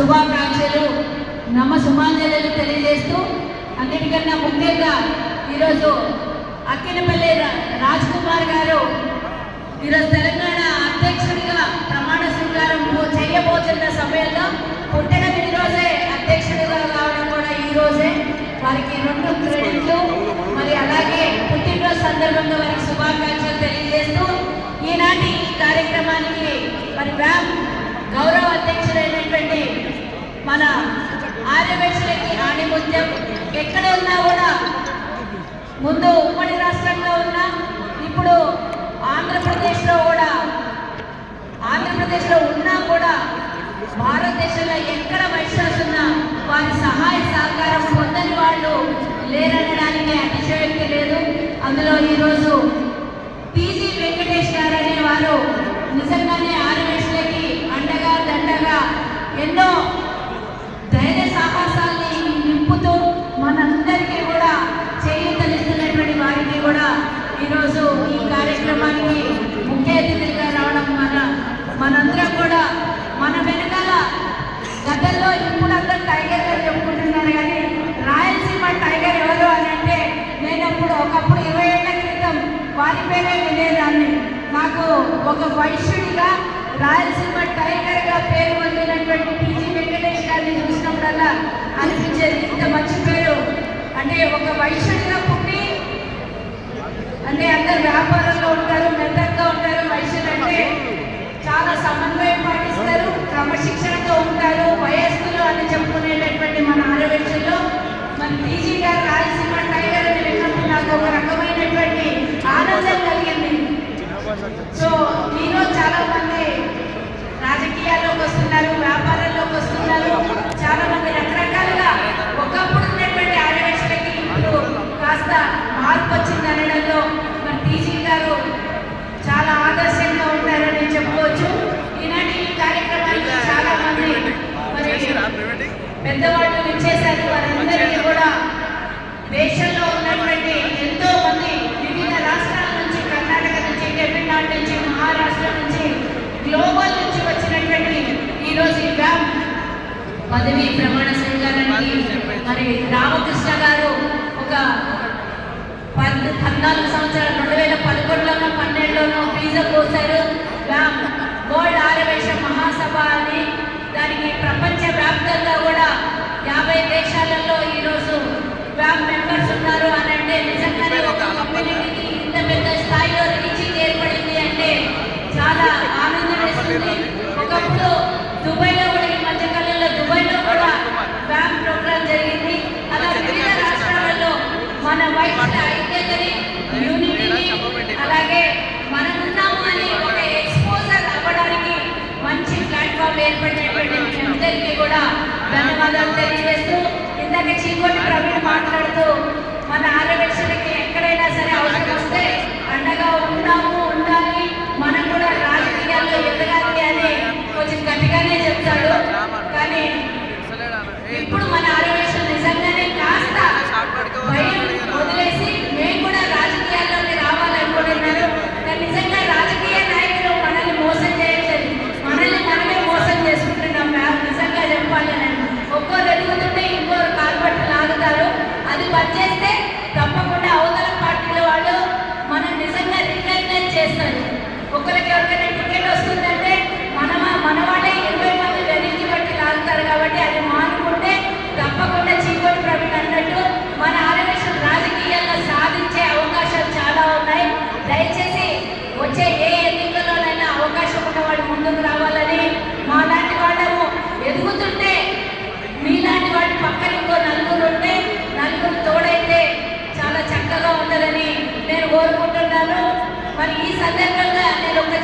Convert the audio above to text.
శుభాకాంక్షలు నమస్సుమాంజలు తెలియజేస్తూ అన్నిటికన్నా ముఖ్యంగా ఈరోజు అక్కినపల్లి రాజ్ కుమార్ గారు ఈరోజు తెలంగాణ అధ్యక్షుడిగా ప్రమాణ స్వీకారం చేయబోతున్న సమయంలో పుట్టిన రోజే అధ్యక్షుడిగా కావడం కూడా ఈ రోజే వారికి 2 క్రెడిట్లు. మరి అలాగే పుట్టినరోజు సందర్భంగా వారికి శుభాకాంక్షలు తెలియజేస్తూ ఈనాటి ఈ కార్యక్రమానికి మరి వ్యామ్ గౌరవ అధ్యక్షుడైనటువంటి మన ఆర్యవైశ్యులకి ఆణిముత్యం ఎక్కడ ఉన్నా కూడా ముందు ఉమ్మడి రాష్ట్రంలో ఉన్నా ఇప్పుడు ఆంధ్రప్రదేశ్లో ఉన్నా కూడా భారతదేశంలో ఎక్కడ వైశ్యాస్ ఉన్నా వారి సహాయ సహకారం పొందని వాళ్ళు లేరనడానికి అతిశయోక్తి లేదు. అందులో ఈరోజు టీజీ వెంకటేష్ గారు అనేవారు నిజంగానే ఆర్యవైశ్యులకి అండగా దండగా ఎన్నో ధైర్య సాహసాల్ని నింపుతూ మనందరికీ కూడా చేయూతనిస్తున్నటువంటి వారికి కూడా ఈరోజు ఈ కార్యక్రమానికి ముఖ్య అతిథిగా రావడం మనందరం కూడా మన వెనకాల గతంలో ఇప్పుడు అందరూ టైగర్ గారు చెప్పుకుంటున్నారు, కానీ రాయలసీమ టైగర్ ఎవరు అని అంటే నేను ఒకప్పుడు 20 ఏళ్ల క్రితం వారి పేరే వినేదాన్ని. నాకు ఒక వైశ్యుడిగా రాయలసీమ టైగర్గా పేరు పొందినటువంటి టీజీ వెంకటేష్ గారిని చూసినప్పుడల్లా అనిపించేది ఇంత మంచి పేరు అంటే ఒక వైశ్యుడిగా పుట్టి అంటే అందరు వ్యాపారంలో ఉంటారు, మెత్తగా ఉంటారు. వైశ్యులు అంటే చాలా సమన్వయం పాటిస్తారు, క్రమశిక్షణతో ఉంటారు, వయస్సులు అని చెప్పుకునేటటువంటి మన ఆర్యవైశ్యుల్లో మన టీజీ గారు రాయలసీమ టైగర్ అని విన్నప్పుడు నాకు ఒక రకమైనటువంటి ఆనందం కలిగింది. సో ఈరోజు చాలా మంది రాజకీయాల్లోకి వస్తున్నారు, వ్యాపారాల్లోకి వస్తున్నారు, చాలా మంది రకరకాలుగా ఒకప్పుడు ఉన్నటువంటి ఆర్యవైశ్యులకి ఇప్పుడు కాస్త మార్పు వచ్చింది అనడంలో మన టీజీ గారు చాలా ఆదర్శంగా ఉంటారని చెప్పుకోవచ్చు. ఈనాటి ఈ కార్యక్రమానికి చాలా మంది మరి పెద్దవాళ్ళు ఇచ్చేశారు. వారందరికీ కూడా దేశంలో ఉన్నటువంటి ఎంతో మంది వివిధ రాష్ట్రాల నుంచి, కర్ణాటక నుంచి, తమిళనాడు నుంచి, మహారాష్ట్ర నుంచి, గ్లోబల్ నుంచి వచ్చినటువంటి ఈరోజు ఈ వ్యామ్ పదవి ప్రమాణ స్వీకారానికి మరి రామకృష్ణ గారు ఒక 14 సంవత్సరాలు 2011లోనో 12లోనో ఫీజు కోసారు. వ్యామ్ వరల్డ్ ఆర్యవైశ్య మహాసభ అని దానికి ప్రపంచ వ్యాప్తంగా కూడా 50 దేశాలలో ఈరోజు వ్యామ్ మెంబర్స్ ఉన్నారు అని అంటే నిజంగానే ఒక కమ్యూనిటీకి ఇంత పెద్ద స్థాయిలో రీచింగ్ ఏర్పడింది అంటే చాలా ఆనందం వేస్తుంది. ఒకప్పుడు దుబాయ్లో కూడా ఈ మధ్యకాలంలో దుబాయ్లో కూడా వ్యామ్ ప్రోగ్రామ్ జరిగింది. అలా వివిధ రాష్ట్రాలలో మన వైశ్యుల ఐక్యతని, యూనిటీని, అలాగే మనం ఉన్నాము అని ఒక ఎక్స్పోజర్ అవ్వడానికి మంచి ప్లాట్ఫామ్ ఏర్పడినటువంటి అందరికీ కూడా ధన్యవాదాలు తెలియజేస్తూ ఇందాక చీకోటి ప్రవీణ్ మాట్లాడుతూ మన ఆర్యవైశ్యులకి ఎక్కడైనా సరే అవసరం వస్తే అండగా ఉండాలి, మనం కూడా రాజకీయాల్లో ఎదగాలి అని కొంచెం గట్టిగానే చెప్తాడు. కానీ ఇప్పుడు మన ఆర్యవైశ్యులు నిజంగానే కాస్త భయం వదిలేసి మేము కూడా రాజకీయాల్లోకి రావాలనుకుంటున్నారు. కానీ నిజంగా రాజకీయ నాయకులు మనల్ని మోసం చేయట్లేదు, మనల్ని మనమే మోసం చేసుకుంటున్నాం. నిజంగా చెప్పాలి, ఒక్కోరు ఎదుగుతుంటే ఇంకోరు కాల్పట్టు లాగుతారు. అది బంద్ చేస్తే తప్పకుండా అవతల పార్టీల వాళ్ళు మనం నిజంగా రికగ్నైజ్ చేస్తారు. ఒకరికి ఎవరికైనా టికెట్ వస్తుందంటే మన వాళ్ళే 20 మంది వెనక్కి బట్టి లాగుతారు. కాబట్టి అది మానుకుంటే తప్పకుండా చీకోటి ప్రవీణ్ అన్నట్టు మన ఆర్యవైశ్యులు రాజకీయాల్లో సాధించే అవకాశాలు చాలా ఉన్నాయి. దయచేసి వచ్చే ఏ ఎన్నికల్లోనైనా అవకాశం ఉన్నవాడు ముందుకు రావాలని, మా లాంటి వాళ్ళము ఎదుగుతుంటే మీలాంటి వాటి పక్కన ఇంకో నలుగురు ఉంటే, నలుగురు తోడైతే చాలా చక్కగా ఉంటుందని నేను కోరుకుంటున్నాను. మరి ఈ సందర్భంగా నేను ఒక